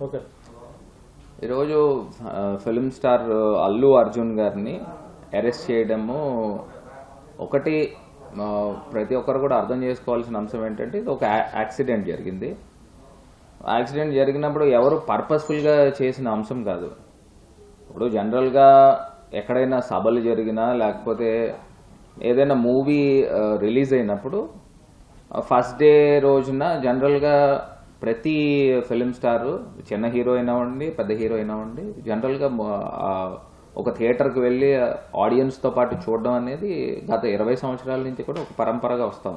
Okay. ఈరోజు film star Allu Arjun గారిని arrest చేయడము ఒకటి ప్రతి ఒక్కరు కూడా అర్థం చేసుకోవాల్సిన అంశం ఏంటంటే ఇది ఒక యాక్సిడెంట్ జరిగింది. యాక్సిడెంట్ జరిగినప్పుడు ఎవరు పర్పస్ఫుల్గా చేసిన అంశం కాదు. ఇప్పుడు జనరల్గా ఎక్కడైనా సభలు జరిగినా లేకపోతే ఏదైనా మూవీ రిలీజ్ అయినప్పుడు ఫస్ట్ డే రోజున జనరల్గా ప్రతి ఫిల్మ్ స్టార్ చిన్న హీరో అయినావండి పెద్ద హీరో అయినావండి జనరల్గా ఒక థియేటర్కి వెళ్ళి ఆడియన్స్తో పాటు చూడడం అనేది గత 20 సంవత్సరాల నుంచి కూడా ఒక పరంపరగా వస్తాం.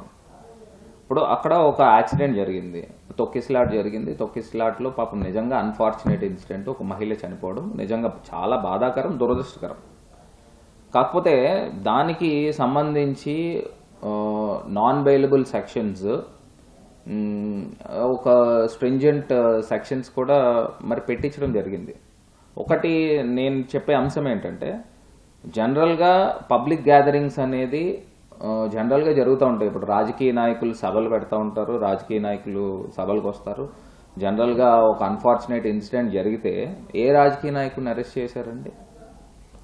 ఇప్పుడు అక్కడ ఒక యాక్సిడెంట్ జరిగింది, తొక్కిస్లాట్ జరిగింది. తొక్కిస్లాట్లో పాపం నిజంగా అన్ఫార్చునేట్ ఇన్సిడెంట్, ఒక మహిళ చనిపోవడం నిజంగా చాలా బాధాకరం, దురదృష్టకరం. కాకపోతే దానికి సంబంధించి నాన్ బెయిలబుల్ సెక్షన్స్, ఒక స్ట్రింజెంట్ సెక్షన్స్ కూడా మరి పెట్టించడం జరిగింది. ఒకటి నేను చెప్పే అంశం ఏంటంటే జనరల్గా పబ్లిక్ గ్యాదరింగ్స్ అనేది జనరల్గా జరుగుతూ ఉంటాయి. ఇప్పుడు రాజకీయ నాయకులు సభలు పెడతా ఉంటారు, రాజకీయ నాయకులు సభలకు వస్తారు. జనరల్గా ఒక అన్ఫార్చునేట్ ఇన్సిడెంట్ జరిగితే ఏ రాజకీయ నాయకుడిని అరెస్ట్ చేశారండి?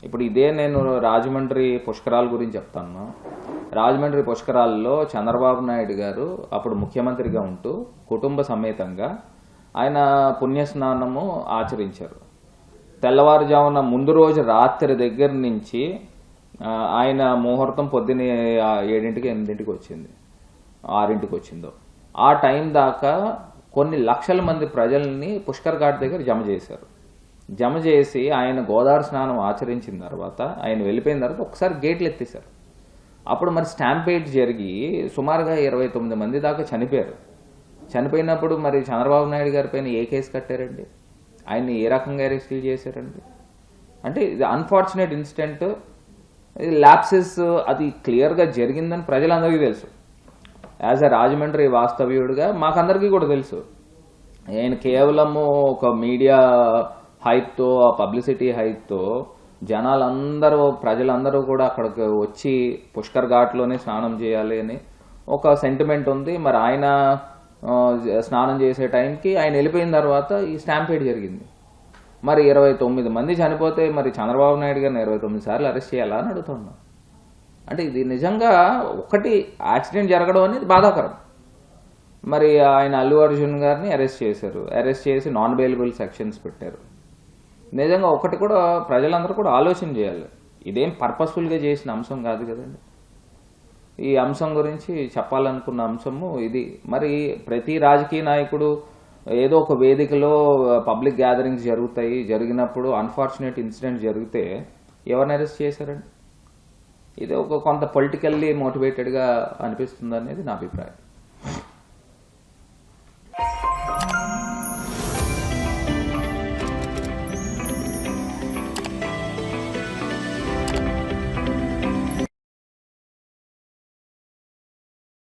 ఇప్పుడు ఇదే నేను రాజమండ్రి పుష్కరాల గురించి చెప్తాను. రాజమండ్రి పుష్కరాల్లో చంద్రబాబు నాయుడు గారు అప్పుడు ముఖ్యమంత్రిగా ఉంటూ కుటుంబ సమేతంగా ఆయన పుణ్యస్నానము ఆచరించారు. తెల్లవారుజామున ముందు రోజు రాత్రి దగ్గర నుంచి ఆయన ముహూర్తం పొద్దున్నే 7ంటికి 8ంటికి వచ్చింది, 6ంటికి వచ్చిందో ఆ టైం దాకా కొన్ని లక్షల మంది ప్రజల్ని పుష్కర్ ఘాట్ దగ్గర జమ చేశారు. జమ చేసి ఆయన గోదావరి స్నానం ఆచరించిన తర్వాత ఆయన వెళ్ళిపోయిన తర్వాత ఒకసారి గేట్లు ఎత్తేశారు. అప్పుడు మరి స్టాంపేడ్ జరిగి సుమారుగా 29 మంది దాకా చనిపోయారు. చనిపోయినప్పుడు మరి చంద్రబాబు నాయుడు గారి పైన ఏ కేసు కట్టారండి? ఆయన్ని ఏ రకంగా అరెస్టులు చేశారండి? అంటే ఇది అన్ఫార్చునేట్ ఇన్సిడెంట్, ల్యాప్సెస్ అది క్లియర్గా జరిగిందని ప్రజలందరికీ తెలుసు. యాజ్ అ రాజమండ్రి వాస్తవ్యుడిగా మాకందరికీ కూడా తెలుసు. ఆయన కేవలము ఒక మీడియా హైప్తో, పబ్లిసిటీ హైప్తో జనాలందరూ ప్రజలందరూ కూడా అక్కడికి వచ్చి పుష్కర్ ఘాట్లోనే స్నానం చేయాలి అని ఒక సెంటిమెంట్ ఉంది. మరి ఆయన స్నానం చేసే టైంకి ఆయన వెళ్ళిపోయిన తర్వాత ఈ స్టాంపేడ్ జరిగింది. మరి 29 మంది చనిపోతే మరి చంద్రబాబు నాయుడు గారిని 29 సార్లు అరెస్ట్ చేయాలా అని అడుగుతున్నాం. అంటే ఇది నిజంగా ఒకటి యాక్సిడెంట్ జరగడం అనేది బాధాకరం. మరి ఆయన అల్లు అర్జున్ గారిని అరెస్ట్ చేశారు, అరెస్ట్ చేసి నాన్ బెయిలబుల్ సెక్షన్స్ పెట్టారు. నిజంగా ఒకటి కూడా ప్రజలందరూ కూడా ఆలోచన చేయాలి, ఇదేం పర్పస్ఫుల్గా చేసిన అంశం కాదు కదండి. ఈ అంశం గురించి చెప్పాలనుకున్న అంశము ఇది. మరి ప్రతి రాజకీయ నాయకుడు ఏదో ఒక వేదికలో పబ్లిక్ గ్యాదరింగ్స్ జరుగుతాయి, జరిగినప్పుడు అన్ఫార్చునేట్ ఇన్సిడెంట్ జరిగితే ఎవరిని అరెస్ట్ చేశారండి? ఇది ఒక కొంత పొలిటికల్లీ మోటివేటెడ్గా అనిపిస్తుంది అనేది నా అభిప్రాయం.